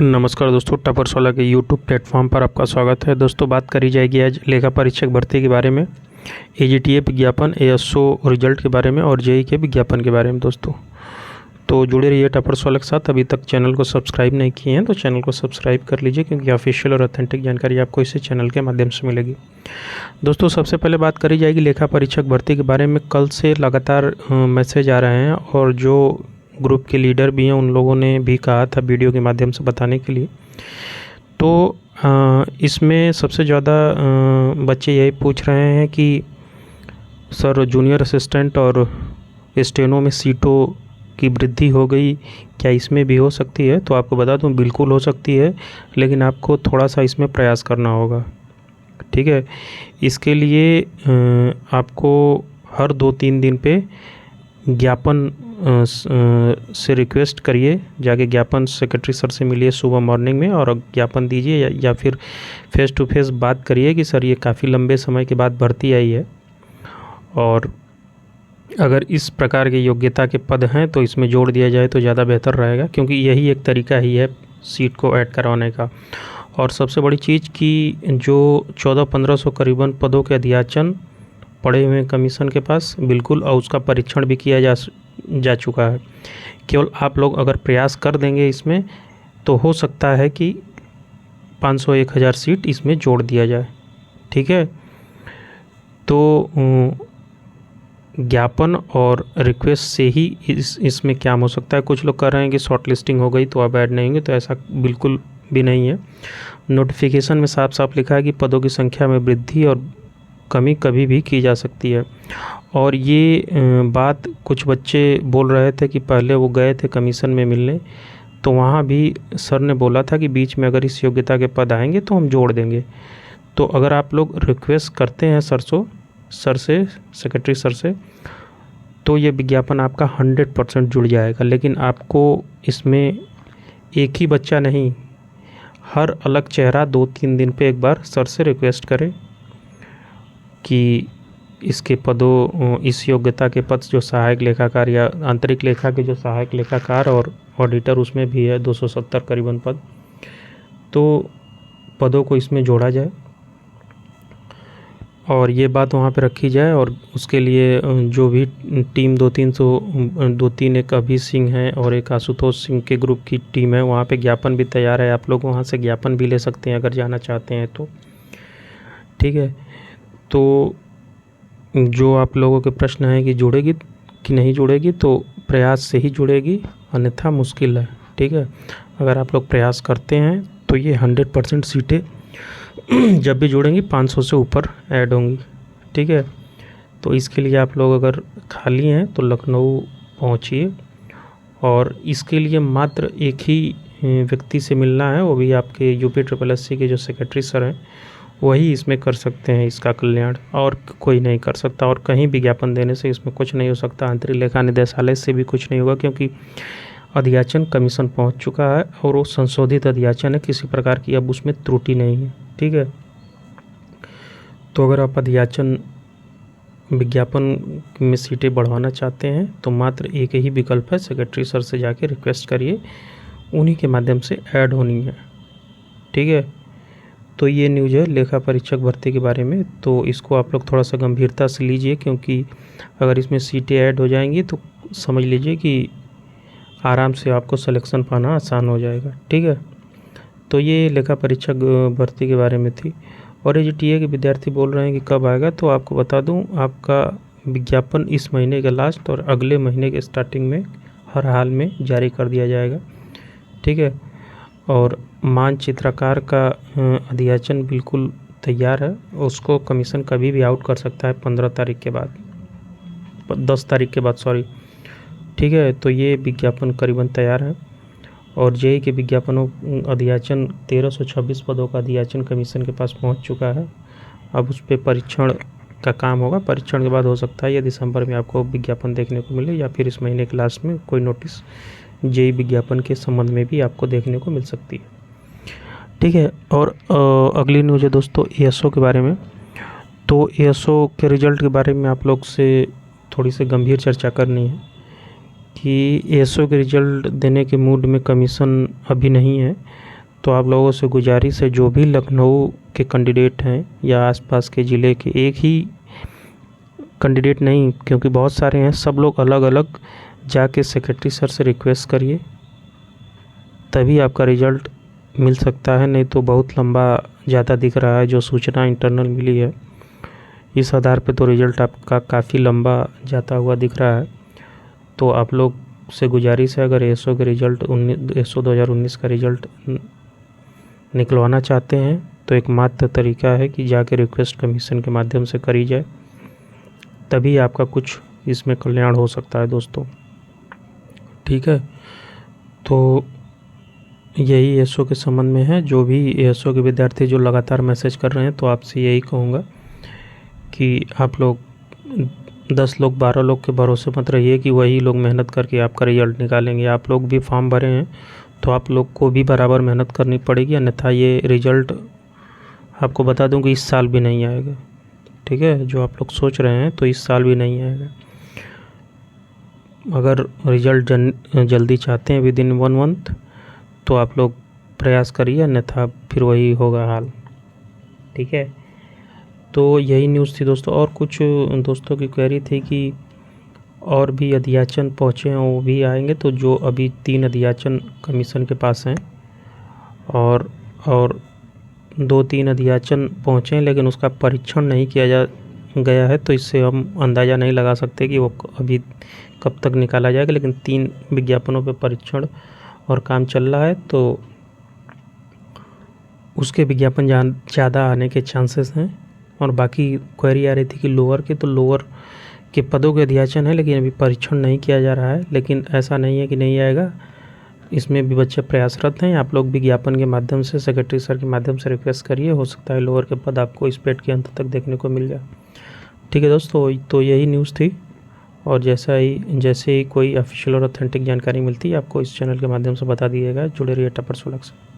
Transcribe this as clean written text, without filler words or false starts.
नमस्कार दोस्तों, टॉपर्सवाला के यूट्यूब प्लेटफॉर्म पर आपका स्वागत है। दोस्तों, बात करी जाएगी आज लेखा परीक्षक भर्ती के बारे में, एजीटीए विज्ञापन, एएसओ रिजल्ट के बारे में और जेई के विज्ञापन के बारे में। दोस्तों तो जुड़े रहिए टॉपर्सवाला के साथ। अभी तक चैनल को सब्सक्राइब नहीं किए हैं तो चैनल को सब्सक्राइब कर लीजिए, क्योंकि ऑफिशियल और ऑथेंटिक जानकारी आपको इसी चैनल के माध्यम से मिलेगी। दोस्तों, सबसे पहले बात करी जाएगी लेखा परीक्षक भर्ती के बारे में। कल से लगातार मैसेज आ रहे हैं और जो ग्रुप के लीडर भी हैं उन लोगों ने भी कहा था वीडियो के माध्यम से बताने के लिए। तो इसमें सबसे ज़्यादा बच्चे यही पूछ रहे हैं कि सर जूनियर असिस्टेंट और स्टेनो में सीटों की वृद्धि हो गई, क्या इसमें भी हो सकती है? तो आपको बता दूं, बिल्कुल हो सकती है, लेकिन आपको थोड़ा सा इसमें प्रयास करना होगा। ठीक है, इसके लिए आपको हर 2-3 दिन पे ज्ञापन से रिक्वेस्ट करिए, जाके ज्ञापन सेक्रेटरी सर से मिलिए सुबह मॉर्निंग में और ज्ञापन दीजिए, या फिर फेस टू फेस बात करिए कि सर ये काफ़ी लंबे समय के बाद भर्ती आई है और अगर इस प्रकार के योग्यता के पद हैं तो इसमें जोड़ दिया जाए तो ज़्यादा बेहतर रहेगा, क्योंकि यही एक तरीका ही है सीट को ऐड करवाने का। और सबसे बड़ी चीज़ कि जो 1400-1500 करीबन पदों के अध्याचन पड़े हुए कमीशन के पास बिल्कुल, और उसका परीक्षण भी किया जा चुका है। केवल आप लोग अगर प्रयास कर देंगे इसमें तो हो सकता है कि 500-1000 सीट इसमें जोड़ दिया जाए। ठीक है, तो ज्ञापन और रिक्वेस्ट से ही इसमें क्या हो सकता है। कुछ लोग कह रहे हैं कि शॉर्ट लिस्टिंग हो गई तो अब ऐड नहीं होंगे, तो ऐसा बिल्कुल भी नहीं है। नोटिफिकेशन में साफ साफ लिखा है कि पदों की संख्या में वृद्धि और कमी कभी भी की जा सकती है। और ये बात कुछ बच्चे बोल रहे थे कि पहले वो गए थे कमीशन में मिलने, तो वहाँ भी सर ने बोला था कि बीच में अगर इस योग्यता के पद आएंगे तो हम जोड़ देंगे। तो अगर आप लोग रिक्वेस्ट करते हैं सर से, सेक्रेटरी सर से, तो ये विज्ञापन आपका 100% जुड़ जाएगा। लेकिन आपको इसमें एक ही बच्चा नहीं, हर अलग चेहरा 2-3 दिन पे एक बार सर से रिक्वेस्ट करें कि इसके पदों, इस योग्यता के पद जो सहायक लेखाकार या आंतरिक लेखा के जो सहायक लेखाकार और ऑडिटर, उसमें भी है 270 करीबन पद, तो पदों को इसमें जोड़ा जाए और ये बात वहाँ पे रखी जाए। और उसके लिए जो भी टीम 2-3 एक अभी सिंह है और एक आशुतोष सिंह के ग्रुप की टीम है, वहाँ पे ज्ञापन भी तैयार है। आप लोग वहाँ से ज्ञापन भी ले सकते हैं अगर जाना चाहते हैं तो। ठीक है, तो जो आप लोगों के प्रश्न है कि जुड़ेगी कि नहीं जुड़ेगी, तो प्रयास से ही जुड़ेगी, अन्यथा मुश्किल है। ठीक है, अगर आप लोग प्रयास करते हैं तो ये 100% सीटें जब भी जुड़ेंगी 500 से ऊपर ऐड होंगी। ठीक है, तो इसके लिए आप लोग अगर खाली हैं तो लखनऊ पहुंचिए, और इसके लिए मात्र एक ही व्यक्ति से मिलना है, वो भी आपके UPSSC के जो सेक्रेटरी सर हैं, वही इसमें कर सकते हैं इसका कल्याण, और कोई नहीं कर सकता। और कहीं विज्ञापन देने से इसमें कुछ नहीं हो सकता, आंतरिक लेखा निदेशालय से भी कुछ नहीं होगा, क्योंकि अध्याचन कमीशन पहुंच चुका है और वो संशोधित अध्याचन है, किसी प्रकार की अब उसमें त्रुटि नहीं है। ठीक है, तो अगर आप अध्याचन विज्ञापन में सीटें बढ़वाना चाहते हैं तो मात्र एक ही विकल्प है, सेक्रेटरी सर से जाके रिक्वेस्ट करिए, उन्हीं के माध्यम से ऐड होनी है। ठीक है, तो ये न्यूज़ है लेखा परीक्षक भर्ती के बारे में। तो इसको आप लोग थोड़ा सा गंभीरता से लीजिए, क्योंकि अगर इसमें सीटें ऐड हो जाएंगी तो समझ लीजिए कि आराम से आपको सिलेक्शन पाना आसान हो जाएगा। ठीक है, तो ये लेखा परीक्षक भर्ती के बारे में थी। और एजीटीए के विद्यार्थी बोल रहे हैं कि कब आएगा, तो आपको बता दूं, आपका विज्ञापन इस महीने का लास्ट और अगले महीने के स्टार्टिंग में हर हाल में जारी कर दिया जाएगा। ठीक है, और मानचित्रकार का अध्याचन बिल्कुल तैयार है, उसको कमीशन कभी भी आउट कर सकता है 15 तारीख के बाद, 10 तारीख के बाद, सॉरी। ठीक है, तो ये विज्ञापन करीबन तैयार है। और जेई के विज्ञापनों अध्याचन 1326 पदों का अध्याचन कमीशन के पास पहुंच चुका है। अब उस पर परीक्षण का काम होगा, परीक्षण के बाद हो सकता है ये दिसंबर में आपको विज्ञापन देखने को मिले, या फिर इस महीने के लास्ट में कोई नोटिस जेई विज्ञापन के संबंध में भी आपको देखने को मिल सकती है। ठीक है, और अगली न्यूज़ है दोस्तों एएसओ के बारे में। तो एएसओ के रिज़ल्ट के बारे में आप लोग से थोड़ी सी गंभीर चर्चा करनी है कि एएसओ के रिज़ल्ट देने के मूड में कमीशन अभी नहीं है। तो आप लोगों से गुजारिश है, जो भी लखनऊ के कैंडिडेट हैं या आसपास के ज़िले के, एक ही कैंडिडेट नहीं क्योंकि बहुत सारे हैं, सब लोग अलग अलग जाके सेक्रेटरी सर से रिक्वेस्ट करिए, तभी आपका रिज़ल्ट मिल सकता है। नहीं तो बहुत लंबा ज़्यादा दिख रहा है, जो सूचना इंटरनल मिली है इस आधार पे तो रिज़ल्ट आपका काफ़ी लंबा जाता हुआ दिख रहा है। तो आप लोग से गुजारिश है, अगर एसओ के रिज़ल्ट एसओ 2019 का रिज़ल्ट निकलवाना चाहते हैं तो एकमात्र तरीका है कि जाके रिक्वेस्ट कमीशन के माध्यम से करी जाए, तभी आपका कुछ इसमें कल्याण हो सकता है दोस्तों। ठीक है, तो यही एसओ के संबंध में है। जो भी एसओ के विद्यार्थी जो लगातार मैसेज कर रहे हैं, तो आपसे यही कहूँगा कि आप लोग 10 लोग 12 लोग के भरोसे मत रहिए कि वही लोग मेहनत करके आपका रिज़ल्ट निकालेंगे। आप लोग भी फॉर्म भरे हैं तो आप लोग को भी बराबर मेहनत करनी पड़ेगी, अन्यथा ये रिज़ल्ट आपको बता दूं कि इस साल भी नहीं आएगा। ठीक है, जो आप लोग सोच रहे हैं तो इस साल भी नहीं आएगा। अगर रिज़ल्ट जल्दी चाहते हैं विदिन 1 मंथ तो आप लोग प्रयास करिए, अन्यथा फिर वही होगा हाल। ठीक है, तो यही न्यूज़ थी दोस्तों। और कुछ दोस्तों की क्वेरी थी कि और भी अध्याचन पहुँचे हैं, वो भी आएंगे। तो जो अभी 3 अध्याचन कमीशन के पास हैं और 2-3 अध्याचन पहुँचे हैं, लेकिन उसका परीक्षण नहीं किया गया है, तो इससे हम अंदाज़ा नहीं लगा सकते कि वो अभी कब तक निकाला जाएगा। लेकिन 3 विज्ञापनों पे परीक्षण और काम चल रहा है, तो उसके विज्ञापन ज़्यादा आने के चांसेस हैं। और बाकी क्वेरी आ रही थी कि लोअर के, तो लोअर के पदों के अध्याचन है, लेकिन अभी परीक्षण नहीं किया जा रहा है। लेकिन ऐसा नहीं है कि नहीं आएगा, इसमें भी बच्चे प्रयासरत हैं। आप लोग विज्ञापन के माध्यम से, सेक्रेटरी सर के माध्यम से रिक्वेस्ट करिए, हो सकता है लोअर के पद आपको इस पेड के अंत तक देखने को मिल जाए। ठीक है दोस्तों, तो यही न्यूज़ थी। और जैसे ही कोई ऑफिशियल और ऑथेंटिक जानकारी मिलती है आपको इस चैनल के माध्यम से बता दिएगा। जुड़े रहिए टपर सोलक से।